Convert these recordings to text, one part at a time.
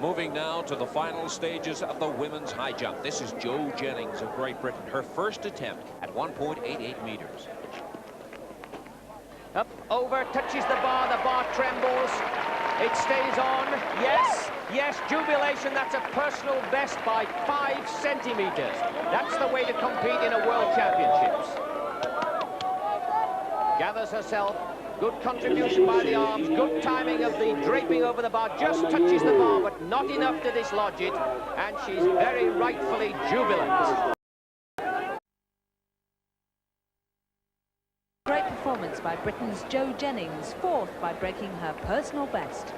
Moving now to the final stages of the women's high jump. This is Jo Jennings of Great Britain. Her first attempt at 1.88 meters. Up, over, touches the bar trembles. It stays on. Yes, yes, jubilation. That's a personal best by 5 centimeters. That's the way to compete in a World Championships. Gathers herself. Good contribution by the arms. Good timing of the draping over the bar. Just touches the bar, but not enough to dislodge it. And she's very rightfully jubilant. Great performance by Britain's Jo Jennings, 4th by breaking her personal best.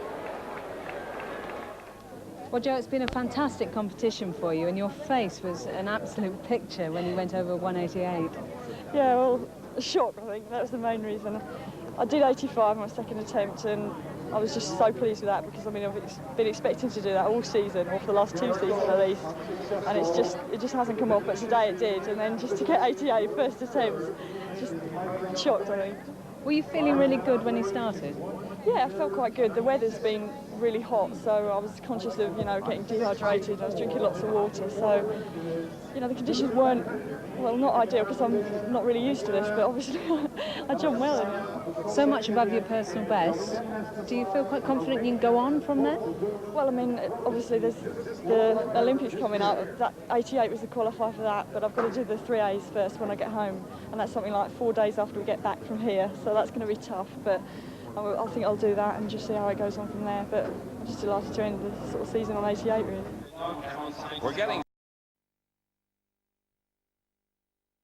Well, Jo, it's been a fantastic competition for you, and your face was an absolute picture when you went over 188. Yeah, well, a shock, I think. That was the main reason. I did 85 on my second attempt, and I was just so pleased with that because, I mean, I've been expecting to do that all season, or for the last 2 seasons at least, and it just hasn't come off, but today it did, and then just to get 88 first attempt, just shocked, I think. Were you feeling really good when you started? Yeah, I felt quite good. The weather's been really hot, so I was conscious of, you know, getting dehydrated. I was drinking lots of water, so, you know, the conditions weren't, well, not ideal because I'm not really used to this, but obviously I jumped well in it. So much above your personal best. Do you feel quite confident you can go on from there? Well, I mean, obviously there's the Olympics coming up. That 88 was the qualifier for that, but I've got to do the 3As first when I get home, and that's something like 4 days after we get back from here, so that's going to be tough, but I think I'll do that and just see how it goes on from there, but I'm just delighted to end the sort of season on 88, really. We're getting...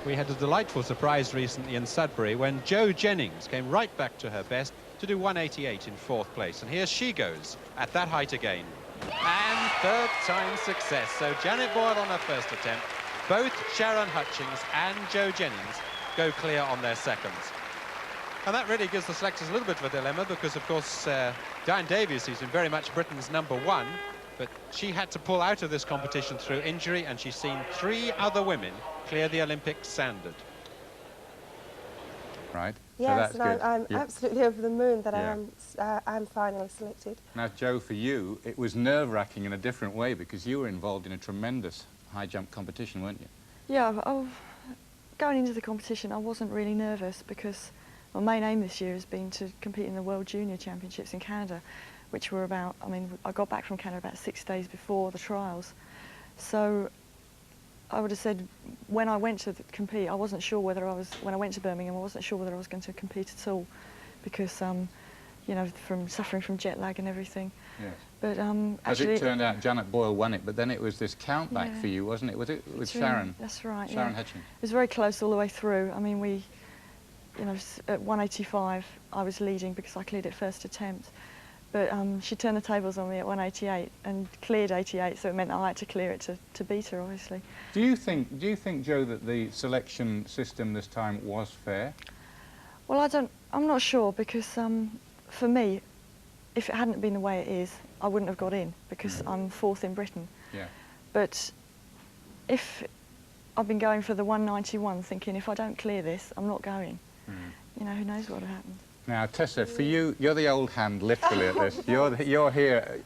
We had a delightful surprise recently in Sudbury when Jo Jennings came right back to her best to do 188 in 4th place. And here she goes at that height again. And 3rd time success. So Janet Boyle on her first attempt. Both Sharon Hutchings and Jo Jennings go clear on their seconds. And that really gives the selectors a little bit of a dilemma because, of course, Diane Davies, who's been very much Britain's #1, but she had to pull out of this competition through injury, and she's seen 3 other women clear the Olympic standard. Right. Yes, so and I'm yeah. absolutely over the moon that I'm finally selected. Now, Jo, for you, it was nerve-wracking in a different way because you were involved in a tremendous high jump competition, weren't you? Yeah, going into the competition, I wasn't really nervous because my main aim this year has been to compete in the World Junior Championships in Canada, which were about, I mean, I got back from Canada about 6 days before the trials. So I would have said when I went to compete, I wasn't sure whether when I went to Birmingham, I wasn't sure whether I was going to compete at all because, you know, from suffering from jet lag and everything. Yes. But as it turned out, Janet Boyle won it, but then it was this countback for you, wasn't it? Was it with Sharon? That's right. Sharon Hutchings. It was very close all the way through. I mean, you know, at 185, I was leading because I cleared it first attempt. But she turned the tables on me at 188 and cleared 88, so it meant I had to clear it to beat her, obviously. Do you think, Jo, that the selection system this time was fair? Well, I'm not sure because for me, if it hadn't been the way it is, I wouldn't have got in because I'm 4th in Britain. Yeah. But if I've been going for the 191 thinking if I don't clear this, I'm not going. You know, who knows what will happen. Now, Tessa, for you, you're the old hand literally at this. You're here.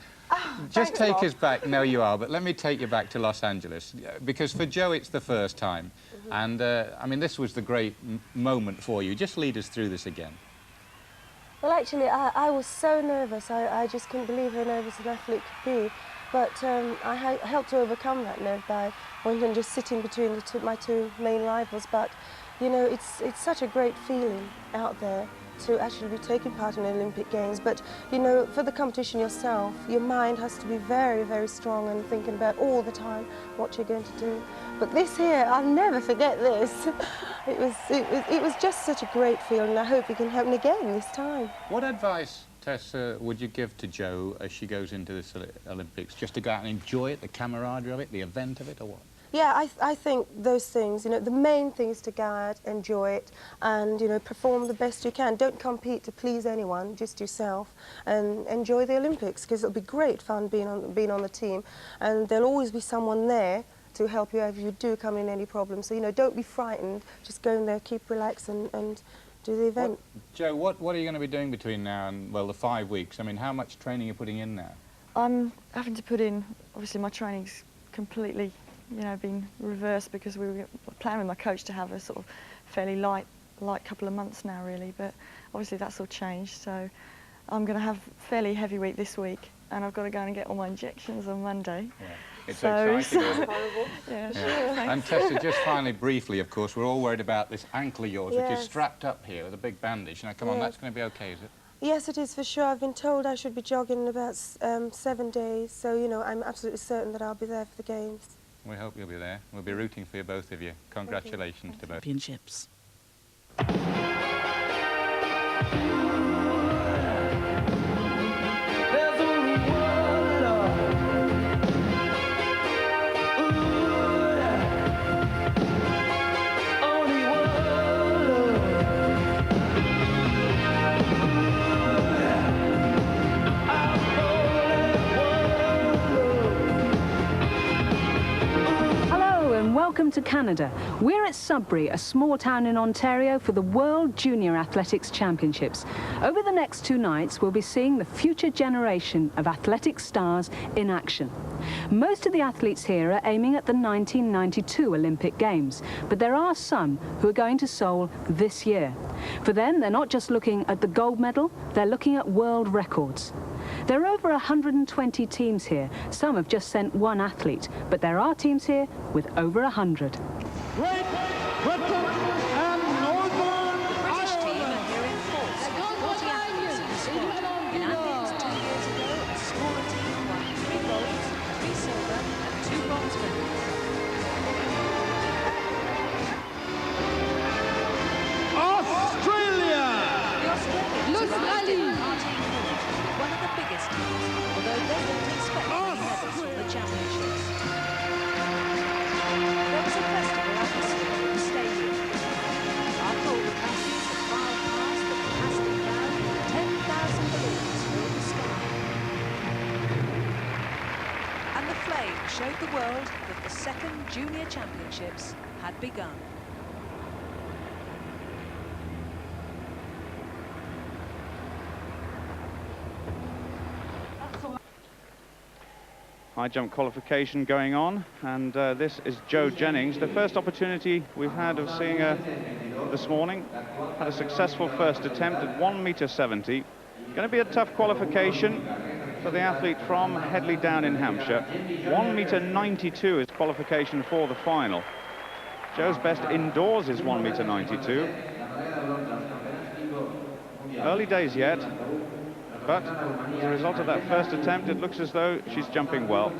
Just take us back. No, you are, but let me take you back to Los Angeles because for Jo it's the first time. And, I mean, this was the great moment for you. Just lead us through this again. Well, actually, I was so nervous. I just couldn't believe how nervous an athlete could be. But I helped to overcome that nerve by wanting to just sitting between my 2 main rivals. But, you know, it's such a great feeling out there to actually be taking part in the Olympic Games. But, you know, for the competition yourself, your mind has to be very, very strong and thinking about all the time what you're going to do. But this here, I'll never forget this. It was just such a great feeling. I hope it can happen again this time. What advice, Tessa, would you give to Jo as she goes into this Olympics? Just to go out and enjoy it, the camaraderie of it, the event of it, or what? Yeah, I think those things, you know, the main thing is to go out, enjoy it, and, you know, perform the best you can. Don't compete to please anyone, just yourself, and enjoy the Olympics, because it'll be great fun being on the team, and there'll always be someone there to help you if you do come in any problems. So, you know, don't be frightened, just go in there, keep relaxed, and do the event. Jo, what are you going to be doing between now and, well, the 5 weeks? I mean, how much training are you putting in now? I'm having to put in, obviously my training's completely, you know, been reversed because we were planning with my coach to have a sort of fairly light couple of months now really, but obviously that's all changed, so I'm going to have a fairly heavy week this week and I've got to go and get all my injections on Monday. Yeah. It's exciting. Yeah, sure. Yeah. And Tessa, just finally, briefly, of course, we're all worried about this ankle of yours, which is strapped up here with a big bandage. Now, come on, that's going to be okay, is it? Yes, it is for sure. I've been told I should be jogging in about 7 days, so, you know, I'm absolutely certain that I'll be there for the games. We hope you'll be there. We'll be rooting for you, both of you. Congratulations to both. Championships. Welcome to Canada. We're at Sudbury, a small town in Ontario, for the World Junior Athletics Championships. Over the next 2 nights, we'll be seeing the future generation of athletic stars in action. Most of the athletes here are aiming at the 1992 Olympic Games, but there are some who are going to Seoul this year. For them, they're not just looking at the gold medal, they're looking at world records. There are over 120 teams here. Some have just sent 1 athlete, but there are teams here with over 100. Great Britain and Northern British team are here in force with 40 athletes in the squad. In Athens 2 years ago, a smaller team won 3 golds, 3 silver and 2 bronze medals. Australia! The Australians arrived in partying forward with one of the biggest teams, although they didn't expect many medals from the championships. There was a festival atmosphere in the stadium. After all the countries had filed past the fantastic crowd, 10,000 balloons filled the sky. And the flame showed the world that the 2nd Junior Championships had begun. High jump qualification going on, and this is Jo Jennings. The first opportunity we've had of seeing her this morning. Had a successful first attempt at 1m70. Going to be a tough qualification for the athlete from Headley Down in Hampshire. 1m92 is qualification for the final. Jo's best indoors is 1m92. Early days yet. But as a result of that first attempt, it looks as though she's jumping well.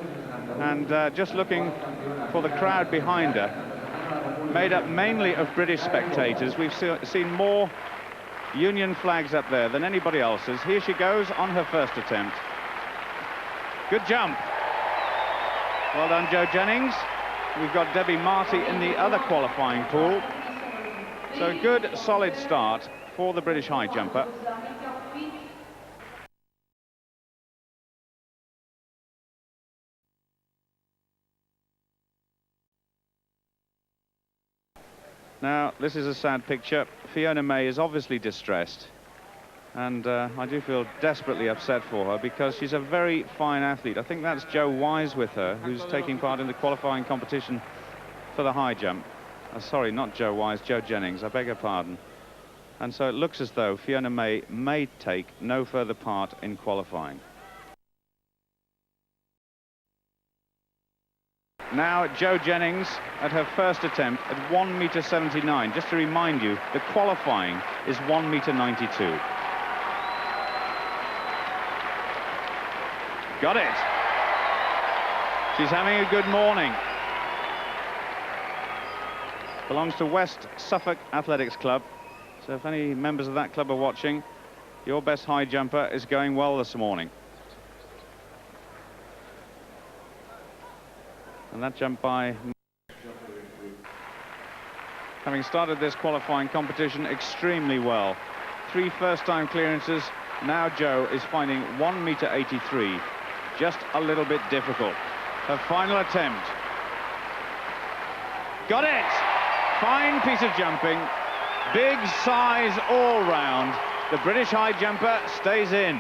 And just looking for the crowd behind her, made up mainly of British spectators. We've seen more Union flags up there than anybody else's. Here she goes on her first attempt. Good jump. Well done, Jo Jennings. We've got Debbie Marty in the other qualifying pool. So a good, solid start for the British high jumper. Now, this is a sad picture. Fiona May is obviously distressed, and I do feel desperately upset for her because she's a very fine athlete. I think that's Jo Wise with her, who's taking part in the qualifying competition for the high jump. Sorry, not Jo Wise, Jo Jennings, I beg her pardon. And so it looks as though Fiona May may take no further part in qualifying. Now Jo Jennings at her first attempt at 1m79. Just to remind you, the qualifying is 1m92. Got it. She's having a good morning. Belongs to West Suffolk Athletics Club. So if any members of that club are watching, your best high jumper is going well this morning. And that jump by, having started this qualifying competition extremely well. 3 first-time clearances. Now Jo is finding 1m83 just a little bit difficult. Her final attempt. Got it! Fine piece of jumping. Big size all round. The British high jumper stays in.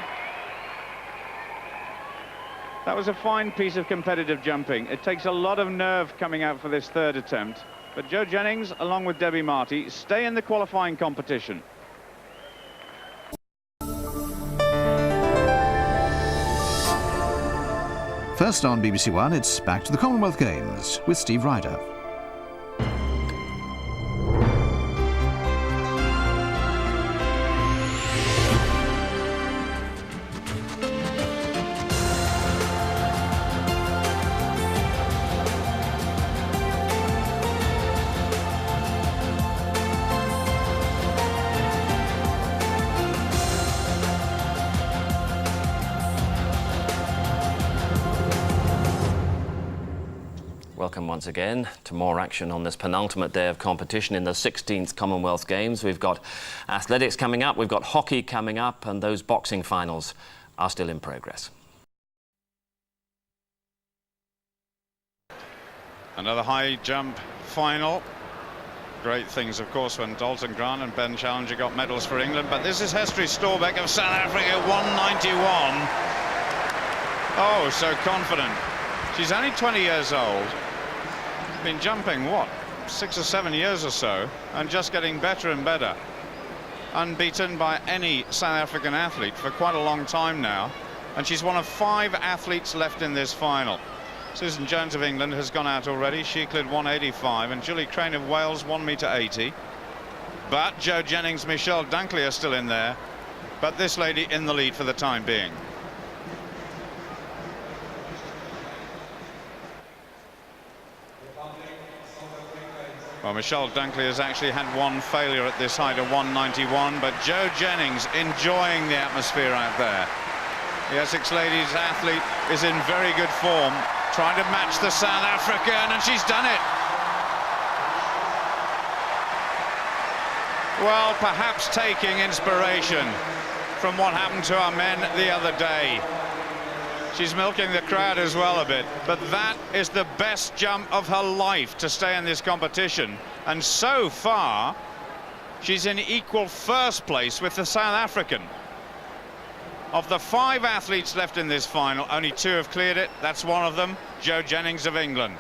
That was a fine piece of competitive jumping. It takes a lot of nerve coming out for this third attempt. But Jo Jennings, along with Debbie Marty, stay in the qualifying competition. First on BBC One, it's back to the Commonwealth Games with Steve Ryder. Welcome once again to more action on this penultimate day of competition in the 16th Commonwealth Games. We've got athletics coming up, we've got hockey coming up, and those boxing finals are still in progress. Another high jump final. Great things, of course, when Dalton Grant and Ben Challenger got medals for England. But this is Hestry Storbeck of South Africa, 191. Oh, so confident. She's only 20 years old. Been jumping, what, 6 or 7 years or so, and just getting better and better. Unbeaten by any South African athlete for quite a long time now. And she's one of 5 athletes left in this final. Susan Jones of England has gone out already. She cleared 185, and Julie Crane of Wales 1m80. But Jo Jennings, Michelle Dunkley are still in there. But this lady in the lead for the time being. Well, Michelle Dunkley has actually had one failure at this height of 191, but Jo Jennings enjoying the atmosphere out there. The Essex ladies athlete is in very good form, trying to match the South African, and she's done it. Well, perhaps taking inspiration from what happened to our men the other day. She's milking the crowd as well a bit, but that is the best jump of her life to stay in this competition. And so far, she's in equal first place with the South African. Of the 5 athletes left in this final, only 2 have cleared it. That's one of them, Jo Jennings of England.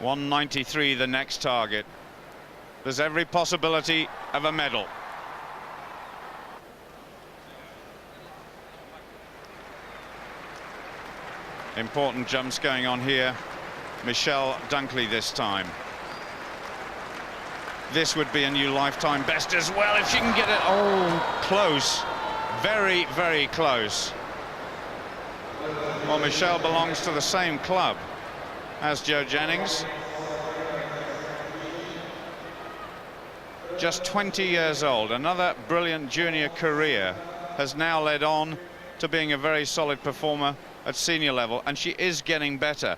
.193 the next target. There's every possibility of a medal. Important jumps going on here. Michelle Dunkley this time. This would be a new lifetime best as well if she can get it. Oh, close. Very, very close. Well, Michelle belongs to the same club as Jo Jennings. Just 20 years old. Another brilliant junior career has now led on to being a very solid performer at senior level, and she is getting better.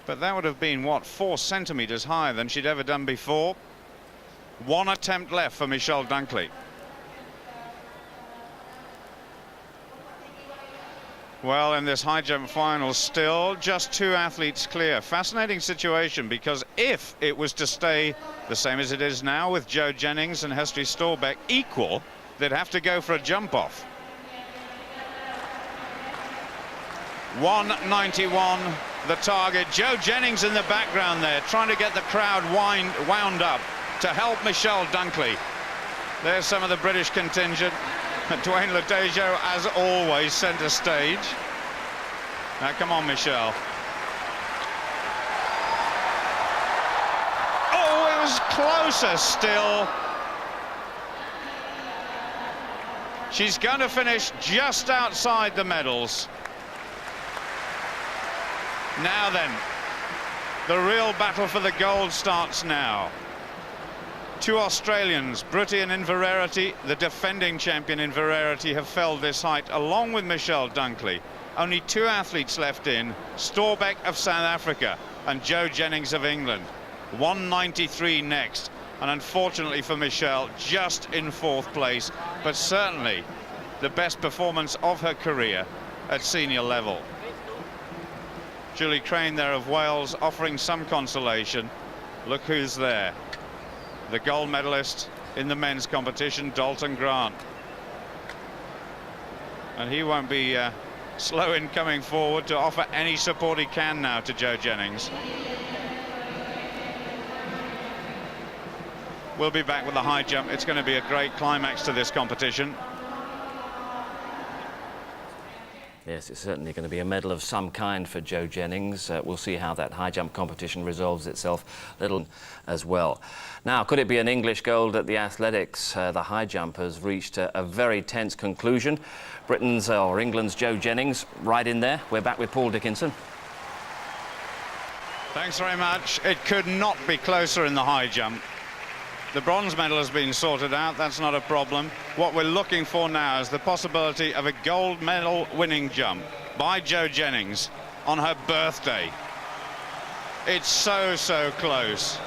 But that would have been, what, 4 centimeters higher than she'd ever done before. 1 attempt left for Michelle Dunkley. Well, in this high jump final, still just 2 athletes clear. Fascinating situation, because if it was to stay the same as it is now with Jo Jennings and Hestry Storbeck equal, they'd have to go for a jump off. 191 the target. Jo Jennings in the background there, trying to get the crowd wound up to help Michelle Dunkley. There's some of the British contingent. Dwayne Ledejo, as always, centre stage. Now, come on, Michelle. Oh, it was closer still. She's going to finish just outside the medals. Now then, the real battle for the gold starts now. 2 Australians, Britty and Inverarity, the defending champion Inverarity, have felled this height along with Michelle Dunkley. Only 2 athletes left in, Storbeck of South Africa and Jo Jennings of England. 193 next, and unfortunately for Michelle, just in 4th place, but certainly the best performance of her career at senior level. Julie Crane there of Wales offering some consolation. Look who's there. The gold medalist in the men's competition, Dalton Grant. And he won't be slow in coming forward to offer any support he can now to Jo Jennings. We'll be back with the high jump. It's going to be a great climax to this competition. Yes, it's certainly going to be a medal of some kind for Jo Jennings. We'll see how that high jump competition resolves itself a little as well. Now, could it be an English gold at the athletics? The high jump has reached a very tense conclusion. Britain's or England's Jo Jennings right in there. We're back with Paul Dickinson. Thanks very much. It could not be closer in the high jump. The bronze medal has been sorted out. That's not a problem. What we're looking for now is the possibility of a gold medal winning jump by Jo Jennings on her birthday. It's so close.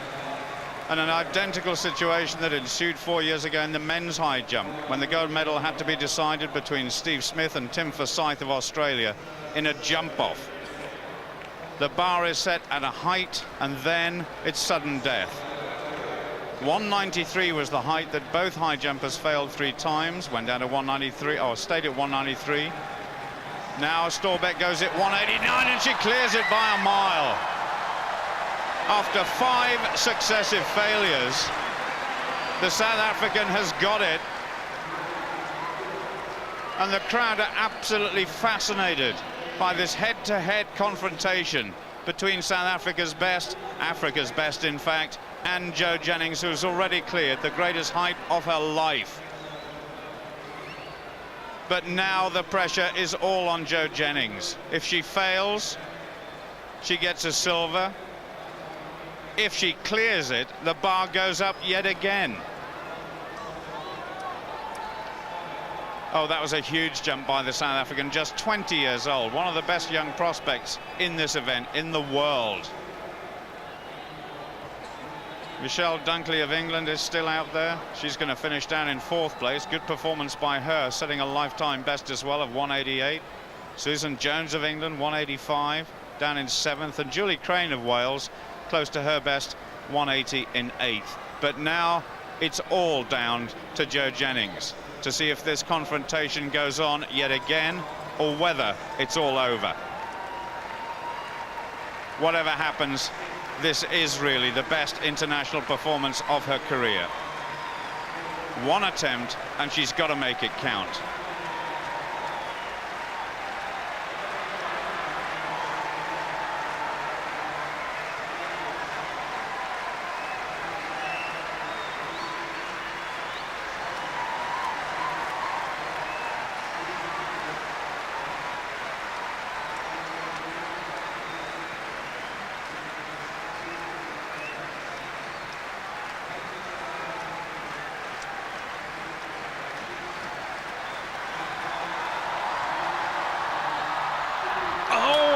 And an identical situation that ensued 4 years ago in the men's high jump, when the gold medal had to be decided between Steve Smith and Tim Forsyth of Australia in a jump off. The bar is set at a height, and then it's sudden death. 193 was the height that both high jumpers failed 3 times, went down to 193, or stayed at 193. Now Storbeck goes at 189 and she clears it by a mile. After 5 successive failures, the South African has got it. And the crowd are absolutely fascinated by this head-to-head confrontation between South Africa's best in fact, and Jo Jennings, who's already cleared the greatest height of her life. But now the pressure is all on Jo Jennings. If she fails, she gets a silver. If she clears it, the bar goes up yet again. Oh, that was a huge jump by the South African, just 20 years old, one of the best young prospects in this event in the world. Michelle Dunkley of England is still out there. She's going to finish down in 4th place. Good performance by her, setting a lifetime best as well of 188. Susan Jones of England, 185, down in 7th. And Julie Crane of Wales, close to her best, 180 in 8th. But now it's all down to Jo Jennings to see if this confrontation goes on yet again or whether it's all over. Whatever happens, this is really the best international performance of her career. 1 attempt, and she's got to make it count.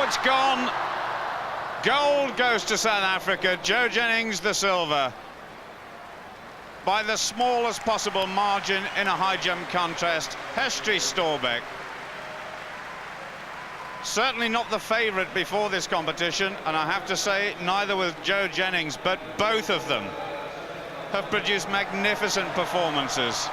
It's gone. Gold goes to South Africa. Jo Jennings the silver by the smallest possible margin in a high jump contest. Hestry Storbeck, certainly not the favourite before this competition, and I have to say neither was Jo Jennings, but both of them have produced magnificent performances.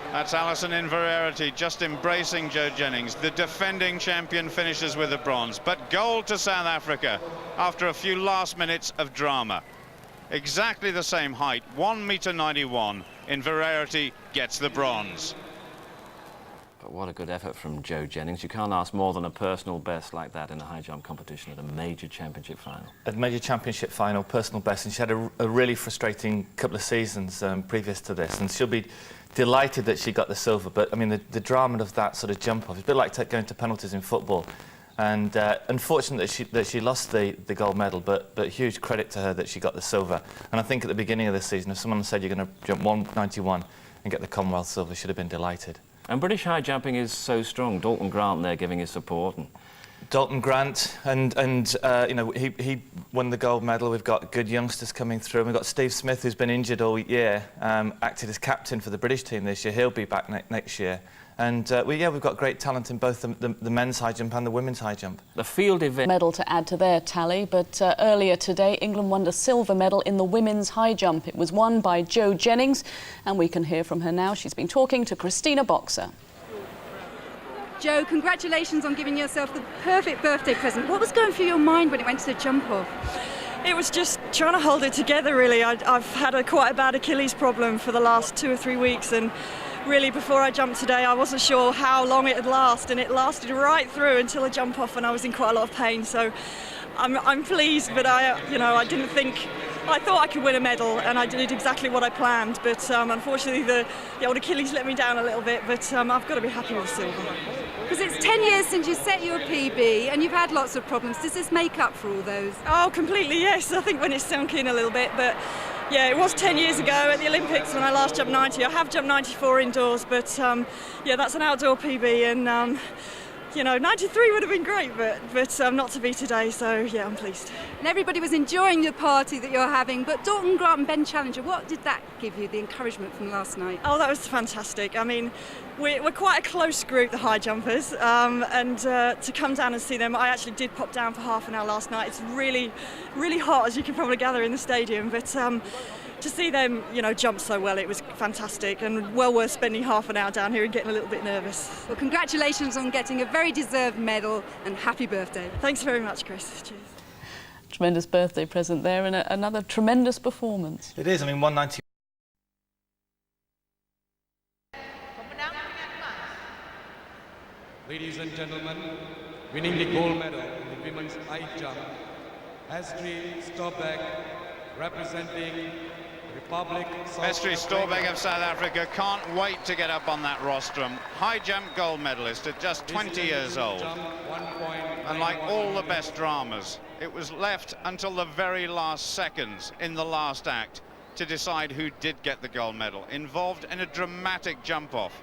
That's Alison Inverarity just embracing Jo Jennings. The defending champion finishes with a bronze, but gold to South Africa after a few last minutes of drama. Exactly the same height, 1.91 m. Inverarity gets the bronze. But what a good effort from Jo Jennings. You can't ask more than a personal best like that in a high jump competition at a major championship final. At a major championship final, personal best, and she had a really frustrating couple of seasons previous to this, and she'll be delighted that she got the silver. But I mean, the drama of that sort of jump off, it's a bit like going to penalties in football, and unfortunate that she lost the gold medal, but huge credit to her that she got the silver. And I think at the beginning of this season, if someone said you're going to jump 191 and get the Commonwealth silver, should have been delighted. And British high jumping is so strong. Dalton Grant there giving his support. And Dalton Grant, and you know, he won the gold medal. We've got good youngsters coming through. We've got Steve Smith, who's been injured all year, acted as captain for the British team this year. He'll be back next year. And we've got great talent in both the men's high jump and the women's high jump. The field event Medal to add to their tally, but earlier today England won a silver medal in the women's high jump. It was won by Jo Jennings, and we can hear from her now. She's been talking to Christina Boxer. Jo, congratulations on giving yourself the perfect birthday present. What was going through your mind when it went to the jump off? It was just trying to hold it together, really. I've had quite a bad Achilles problem for the last 2 or 3 weeks, and really before I jumped today I wasn't sure how long it'd last, and it lasted right through until I jump off, and I was in quite a lot of pain. So I'm pleased, but I didn't think. I thought I could win a medal, and I did exactly what I planned, but unfortunately the old Achilles let me down a little bit, but I've got to be happy with silver. Because it's 10 years since you set your PB and you've had lots of problems. Does this make up for all those? Oh, completely, yes. I think when it's sunk in a little bit, but yeah, it was 10 years ago at the Olympics when I last jumped 90. I have jumped 94 indoors, but yeah, that's an outdoor PB, and 93 would have been great, but not to be today, so yeah, I'm pleased. And everybody was enjoying the party that you're having, but Dalton Grant and Ben Challenger, what did that give you, the encouragement from last night? Oh, that was fantastic. I mean, we're quite a close group, the high jumpers, and to come down and see them, I actually did pop down for half an hour last night. It's really, really hot, as you can probably gather in the stadium, but to see them, jump so well, it was fantastic, and well worth spending half an hour down here and getting a little bit nervous. Well, congratulations on getting a very deserved medal, and happy birthday. Thanks very much, Chris. Cheers. Tremendous birthday present there, and another tremendous performance. It is. I mean, 190. Ladies and gentlemen, winning the gold medal in the women's high jump, Astrid Storbeck, representing Republic South Astrid Storbeck of South Africa can't wait to get up on that rostrum. High jump gold medalist at just 20 years old. And like all the best dramas, it was left until the very last seconds in the last act to decide who did get the gold medal, involved in a dramatic jump-off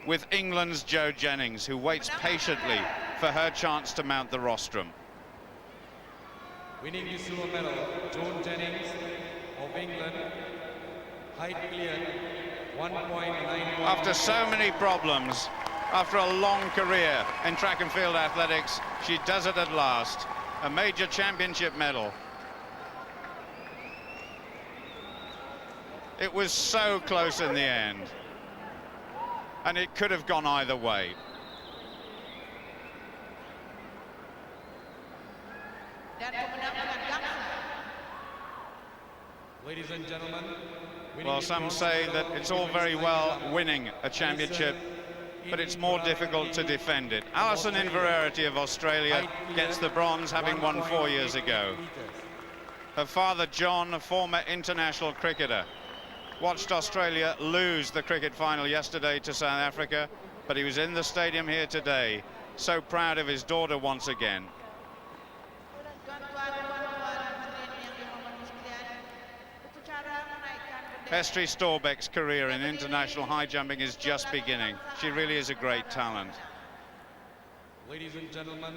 with England's Jo Jennings, who waits patiently for her chance to mount the rostrum. Winning the silver medal, Jo Jennings of England, height cleared 1.91. After so many problems, after a long career in track and field athletics, she does it at last. A major championship medal. It was so close in the end, and it could have gone either way. Ladies and gentlemen, well, some say that it's all very well winning a championship, but it's more difficult to defend it. Alison Inverarity of Australia gets the bronze, having won 4 years ago. Her father, John, a former international cricketer, watched Australia lose the cricket final yesterday to South Africa, but he was in the stadium here today, so proud of his daughter once again. Astrid Storbeck's career in international high jumping is just beginning. She really is a great talent. Ladies and gentlemen,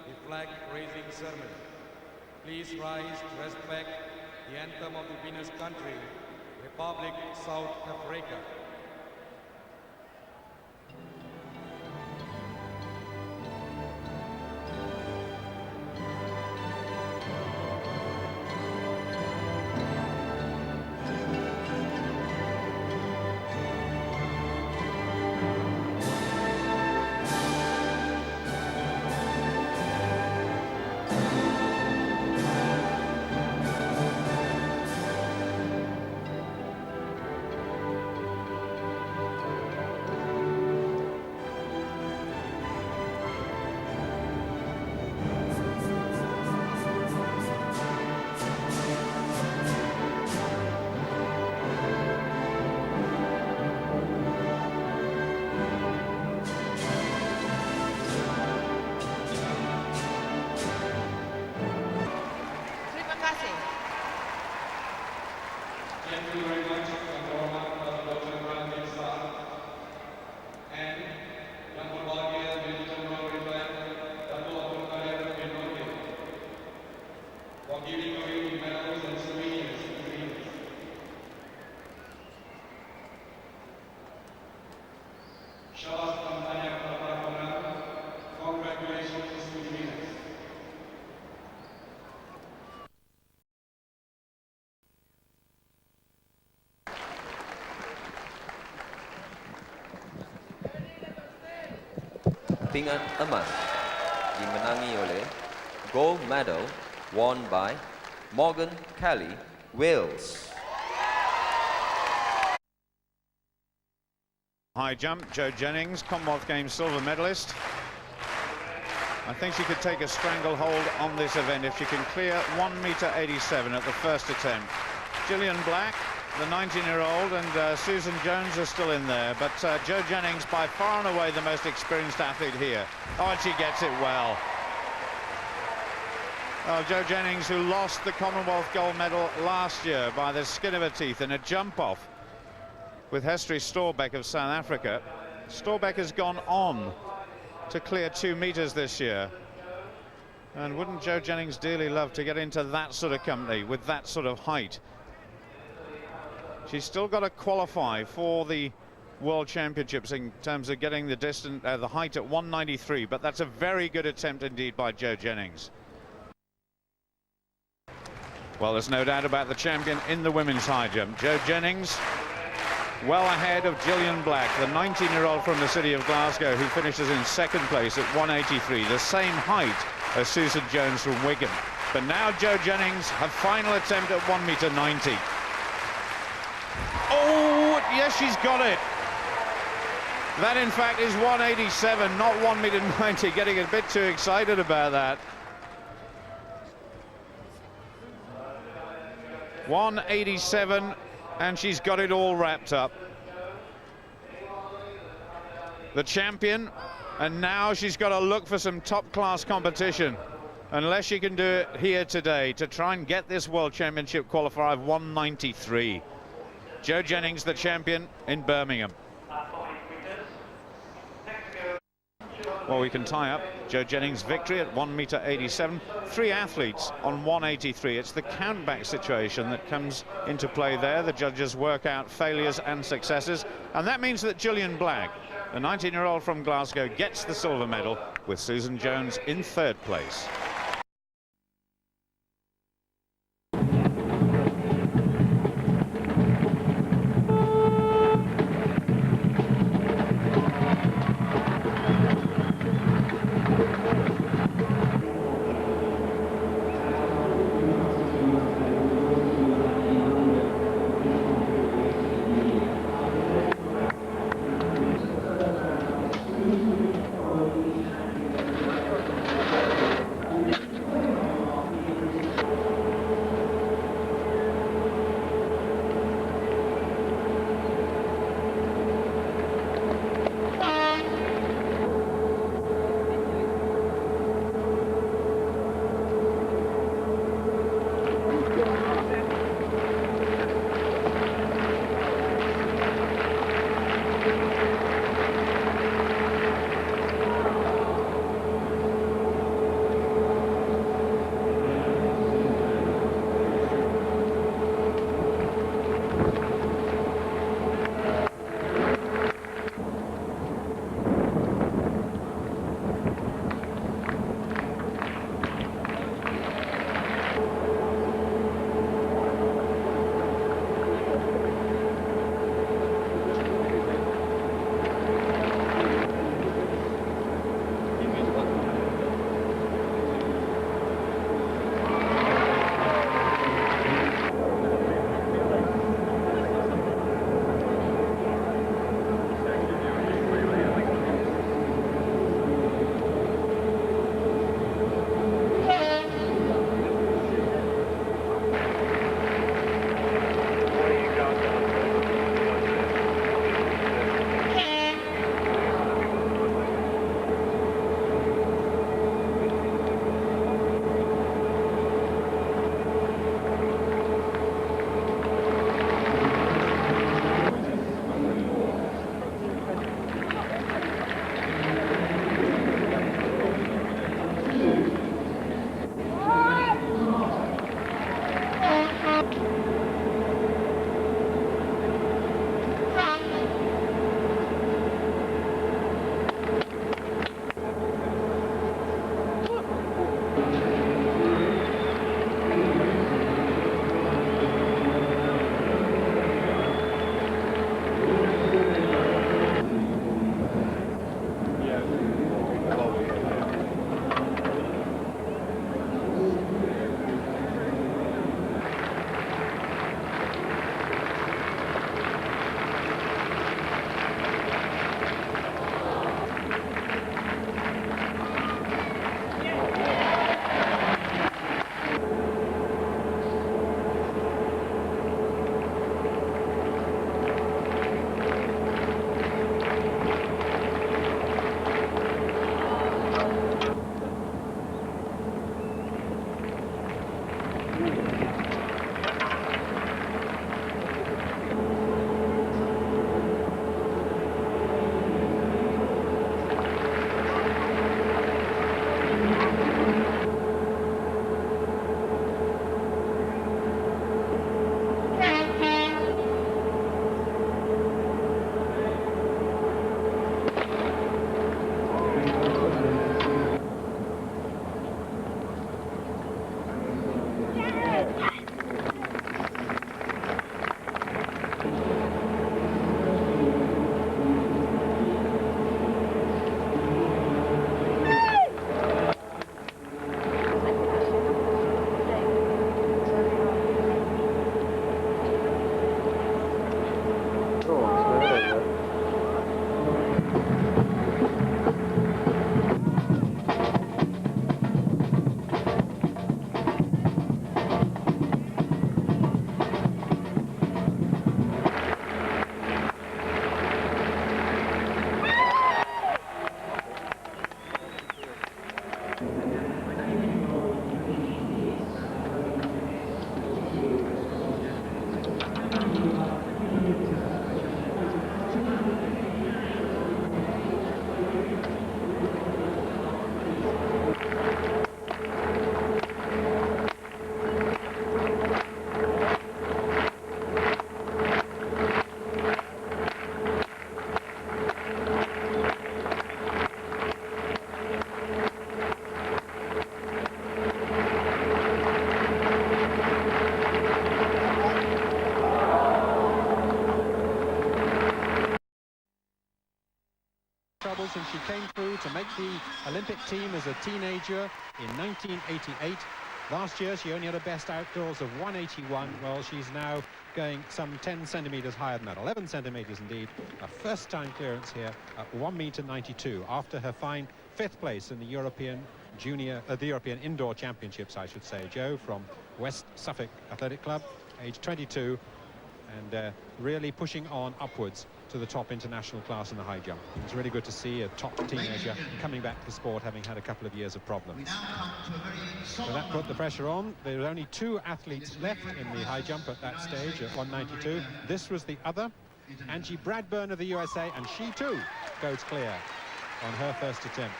the flag raising ceremony. Please rise to respect the anthem of the winner's country, Republic South Africa. pendampingan emas dimenangi oleh gold medal won by Morgan Kelly, Wales. High jump, Jo Jennings, Commonwealth Games silver medalist. I think she could take a stranglehold on this event if she can clear 1.87 m at the first attempt. Gillian Black, the 19-year-old, and Susan Jones are still in there, but Jo Jennings by far and away the most experienced athlete here. Oh, and she gets it well. Oh, Jo Jennings, who lost the Commonwealth gold medal last year by the skin of her teeth in a jump-off with Hestry Storbeck of South Africa. Storbeck has gone on to clear 2 meters this year. And wouldn't Jo Jennings dearly love to get into that sort of company with that sort of height? She's still got to qualify for the World Championships in terms of getting the distance, the height at 193, but that's a very good attempt indeed by Jo Jennings. Well, there's no doubt about the champion in the women's high jump. Jo Jennings well ahead of Gillian Black, the 19-year-old from the city of Glasgow, who finishes in second place at 183, the same height as Susan Jones from Wigan. But now Jo Jennings, her final attempt at 1.90 m. Oh, yes, she's got it. That, in fact, is 1.87, not 1.90 m, getting a bit too excited about that. 1.87, and she's got it all wrapped up. The champion, and now she's got to look for some top-class competition, unless she can do it here today to try and get this World Championship qualifier of 193. Jo Jennings, the champion in Birmingham. Well, we can tie up Jo Jennings' victory at 1.87 m. 3 athletes on 183. It's the countback situation that comes into play there. The judges work out failures and successes, and that means that Gillian Black, the 19-year-old from Glasgow, gets the silver medal, with Susan Jones in third place. medals, and she came through to make the Olympic team as a teenager in 1988. Last year, she only had a best outdoors of 181. Well, she's now going some 10 centimetres higher than that, 11 centimetres indeed. A first-time clearance here at 1m92 after her fine 5th place in the European the European Indoor Championships, I should say. Jo from West Suffolk Athletic Club, age 22, and really pushing on upwards to the top international class in the high jump. It's really good to see a top teenager coming back to the sport, having had a couple of years of problems. So that put the pressure on. There were only 2 athletes left in the high jump at that stage, at 192. This was the other, Angie Bradburn of the USA, and she too goes clear on her first attempt.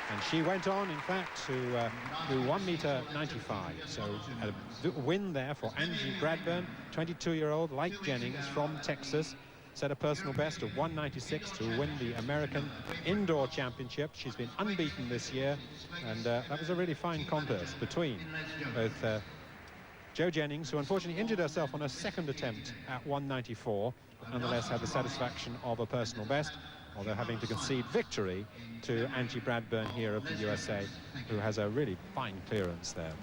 And she went on, in fact, to do 1m95. So a win there for Angie Bradburn, 22-year-old, like Jennings, from Texas. Set a personal best of 196 to win the American Indoor Championship. She's been unbeaten this year, and that was a really fine contest between both Jo Jennings, who unfortunately injured herself on her second attempt at 194, but nonetheless had the satisfaction of a personal best, although having to concede victory to Angie Bradburn here of the USA, who has a really fine clearance there.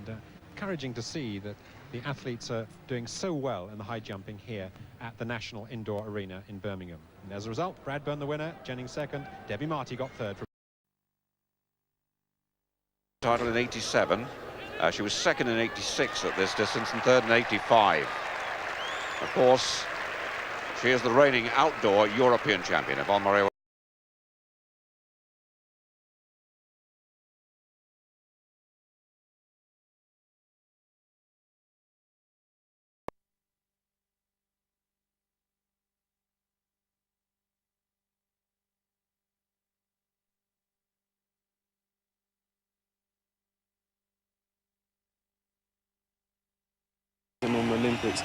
And encouraging to see that the athletes are doing so well in the high jumping here at the National Indoor Arena in Birmingham. And as a result, Bradburn the winner, Jennings second, Debbie Marty got third. Title in 87. She was second in 86 at this distance and third in 85. Of course, she is the reigning outdoor European champion. Yvonne Moret. On the Olympics.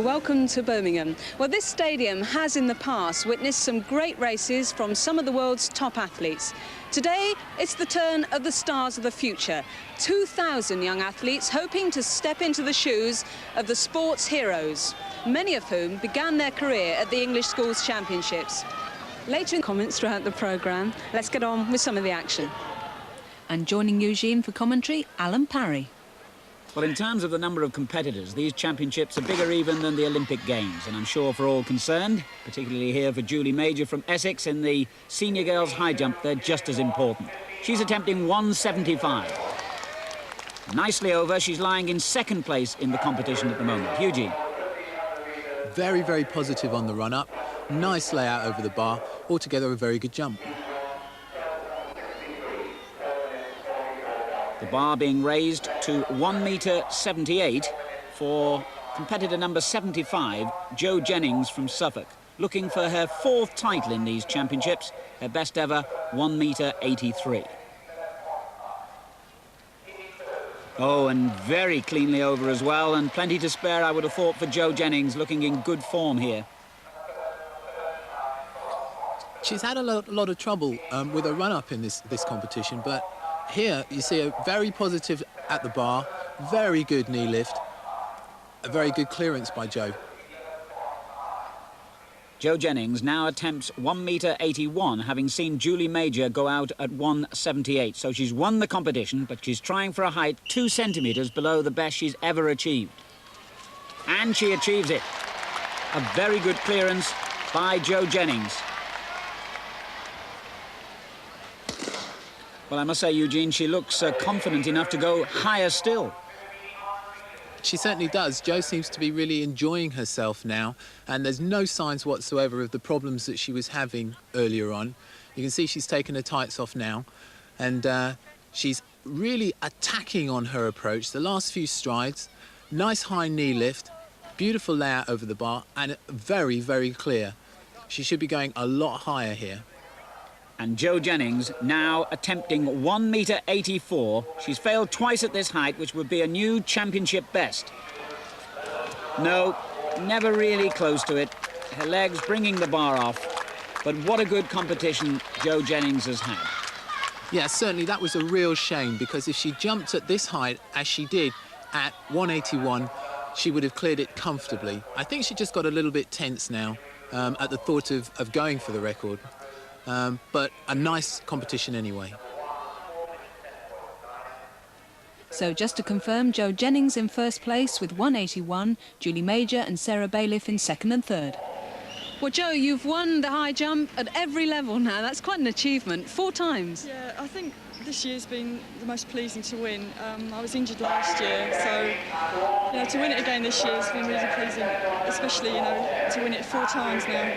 Welcome to Birmingham. Well, this stadium has in the past witnessed some great races from some of the world's top athletes. Today, it's the turn of the stars of the future. 2,000 young athletes hoping to step into the shoes of the sport's heroes, many of whom began their career at the English Schools Championships. Later in comments throughout the programme, let's get on with some of the action. And joining Eugene for commentary, Alan Parry. Well, in terms of the number of competitors, these championships are bigger even than the Olympic Games, and I'm sure for all concerned, particularly here for Julie Major from Essex in the senior girls high jump, they're just as important. She's attempting 175. Nicely over, she's lying in second place in the competition at the moment. Eugene. Very, very positive on the run-up. Nice layout over the bar. Altogether a very good jump. The bar being raised to 1m78 for competitor number 75, Jo Jennings from Suffolk, looking for her 4th title in these championships, her best ever 1m83. Oh, and very cleanly over as well, and plenty to spare, I would have thought, for Jo Jennings, looking in good form here. She's had a lot of trouble with her run-up in this competition, but here you see a very positive at the bar, very good knee lift, a very good clearance by Jo. Jo Jennings now attempts 1m81, having seen Julie Major go out at 1m78. So she's won the competition, but she's trying for a height 2 centimetres below the best she's ever achieved. And she achieves it. A very good clearance by Jo Jennings. Well, I must say, Eugene, she looks confident enough to go higher still. She certainly does. Jo seems to be really enjoying herself now, and there's no signs whatsoever of the problems that she was having earlier on. You can see she's taken her tights off now, and she's really attacking on her approach. The last few strides, nice high knee lift, beautiful layout over the bar, and very, very clear. She should be going a lot higher here. And Jo Jennings now attempting 1 metre 84. She's failed twice at this height, which would be a new championship best. No, never really close to it. Her legs bringing the bar off. But what a good competition Jo Jennings has had. Yeah, certainly that was a real shame, because if she jumped at this height, as she did at 181, she would have cleared it comfortably. I think she just got a little bit tense now at the thought of going for the record. But a nice competition anyway. So just to confirm, Jo Jennings in first place with 181, Julie Major and Sarah Bailiff in second and third. Well, Jo, you've won the high jump at every level now. That's quite an achievement, 4 times. Yeah, I think this year's been the most pleasing to win. I was injured last year, so to win it again this year has been really pleasing, especially to win it 4 times now.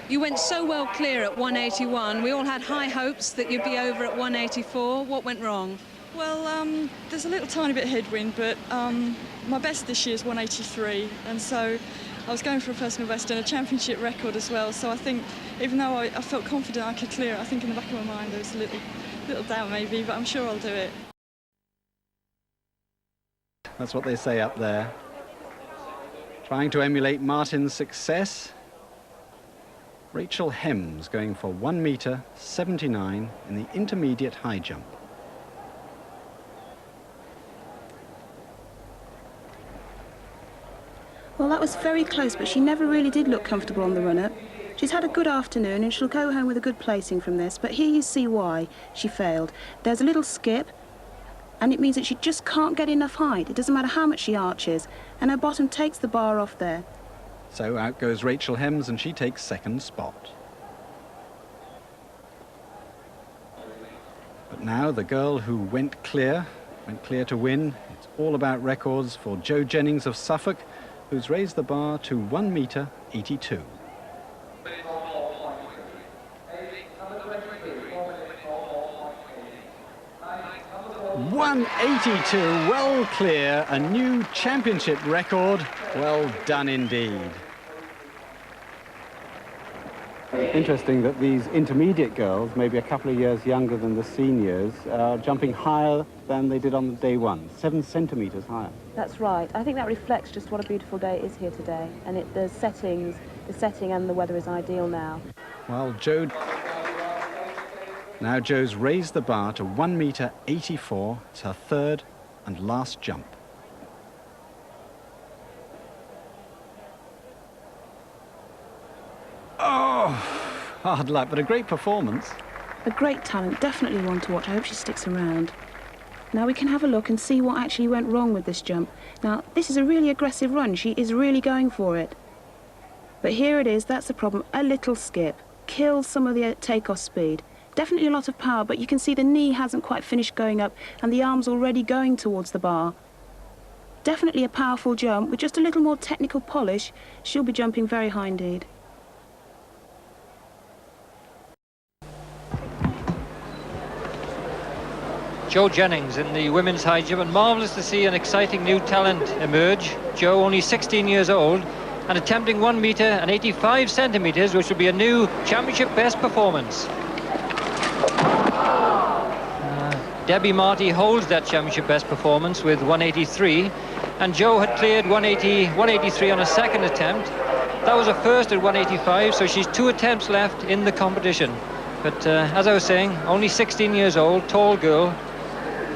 You went so well clear at 181. We all had high hopes that you'd be over at 184. What went wrong? Well, there's a little tiny bit of headwind, but my best this year is 183, and so I was going for a personal best and a championship record as well. So I think, even though I felt confident I could clear it, I think in the back of my mind there was a little doubt maybe, but I'm sure I'll do it. That's what they say up there. Trying to emulate Martin's success. Rachel Hems going for 1 metre 79 in the intermediate high jump. Well, that was very close, but she never really did look comfortable on the run-up. She's had a good afternoon and she'll go home with a good placing from this, but here you see why she failed. There's a little skip, and it means that she just can't get enough height. It doesn't matter how much she arches, and her bottom takes the bar off there. So out goes Rachel Hems, and she takes second spot. But now the girl who went clear to win. It's all about records for Jo Jennings of Suffolk, who's raised the bar to 1 metre 82. .182, well clear, a new championship record. Well done indeed. Interesting that these intermediate girls, maybe a couple of years younger than the seniors, are jumping higher than they did on day 1, 7 centimetres higher. That's right. I think that reflects just what a beautiful day it is here today. And the setting and the weather is ideal now. Well, now Jo's raised the bar to 1 metre 84. It's her third and last jump. Oh, hard luck, but a great performance. A great talent, definitely one to watch. I hope she sticks around. Now we can have a look and see what actually went wrong with this jump. Now, this is a really aggressive run. She is really going for it. But here it is, that's the problem. A little skip kills some of the takeoff speed. Definitely a lot of power, but you can see the knee hasn't quite finished going up and the arm's already going towards the bar. Definitely a powerful jump. With just a little more technical polish, she'll be jumping very high indeed. Jo Jennings in the women's high jump, and marvellous to see an exciting new talent emerge. Jo, only 16 years old, and attempting 1 metre and 85 centimetres, which will be a new championship best performance. Debbie Marty holds that championship best performance with 183, and Jo had cleared 183 on a second attempt. That was a first at 185, so she's 2 attempts left in the competition. But as I was saying, only 16 years old, tall girl,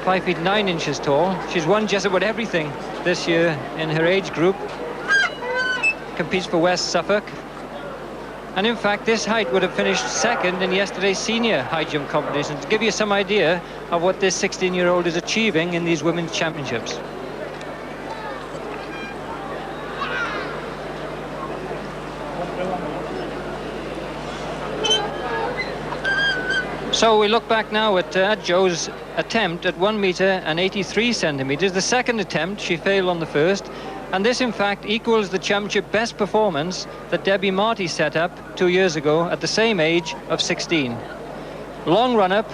5 feet 9 inches tall. She's won just about everything this year in her age group. Competes for West Suffolk. And in fact, this height would have finished second in yesterday's senior high jump competition, to give you some idea of what this 16-year-old is achieving in these women's championships. So we look back now at Jo's attempt at 1 metre and 83 centimetres. The second attempt, she failed on the first. And this, in fact, equals the championship best performance that Debbie Marty set up 2 years ago at the same age of 16. Long run-up,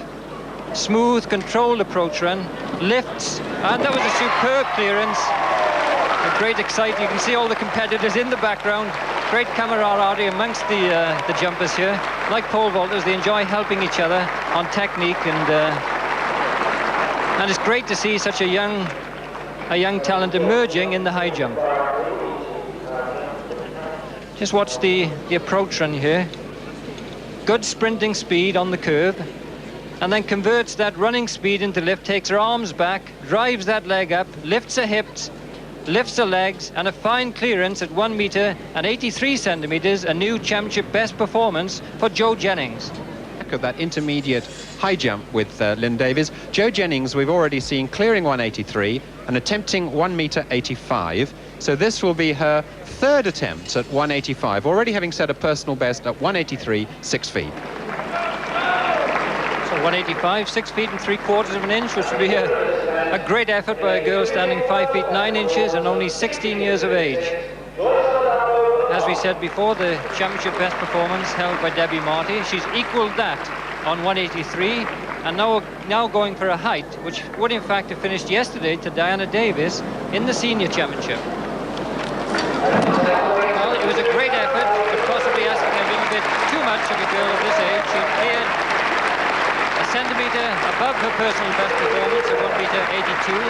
smooth, controlled approach run, lifts, and that was a superb clearance. A great excitement. You can see all the competitors in the background great camaraderie amongst the jumpers here. Like pole vaulters, they enjoy helping each other on technique, and it's great to see such a young talent emerging in the high jump. Just watch the approach run here. Good sprinting speed on the curve, and then converts that running speed into lift, takes her arms back, drives that leg up, lifts her hips, lifts her legs, and a fine clearance at 1 meter and 83 centimeters, a new championship best performance for Jo Jennings. Of that intermediate high jump with Lynn Davies. Jo Jennings we've already seen clearing 183 and attempting 1 meter 85. So this will be her third attempt at 185, already having set a personal best at 183, 6 feet. So 185, 6 feet and 3/4 of an inch, which would be a great effort by a girl standing 5 feet 9 inches and only 16 years of age. As we said before, the championship best performance held by Debbie Marty. She's equalled that on 183, and now going for a height, which would in fact have finished yesterday to Diana Davis in the senior championship. Well, it was a great effort, but possibly asking a little bit too much of a girl of this age. She cleared a centimetre above her personal best performance at 1 meter 82.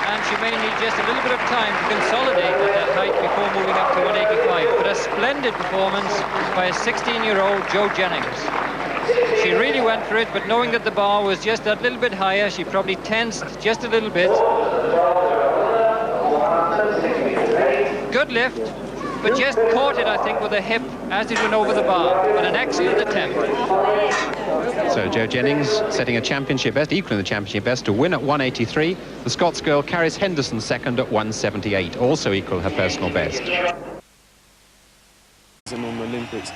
And she may need just a little bit of time to consolidate at that height before moving up to 185. But a splendid performance by a 16-year-old Jo Jennings. She really went for it, but knowing that the bar was just that little bit higher, she probably tensed just a little bit. Good lift, but just caught it, I think, with a hip as it went over the bar. But an excellent attempt. So Jo Jennings setting a championship best, equaling the championship best, to win at 183. The Scots girl Caris Henderson second at 178, also equal her personal best. On the Olympics.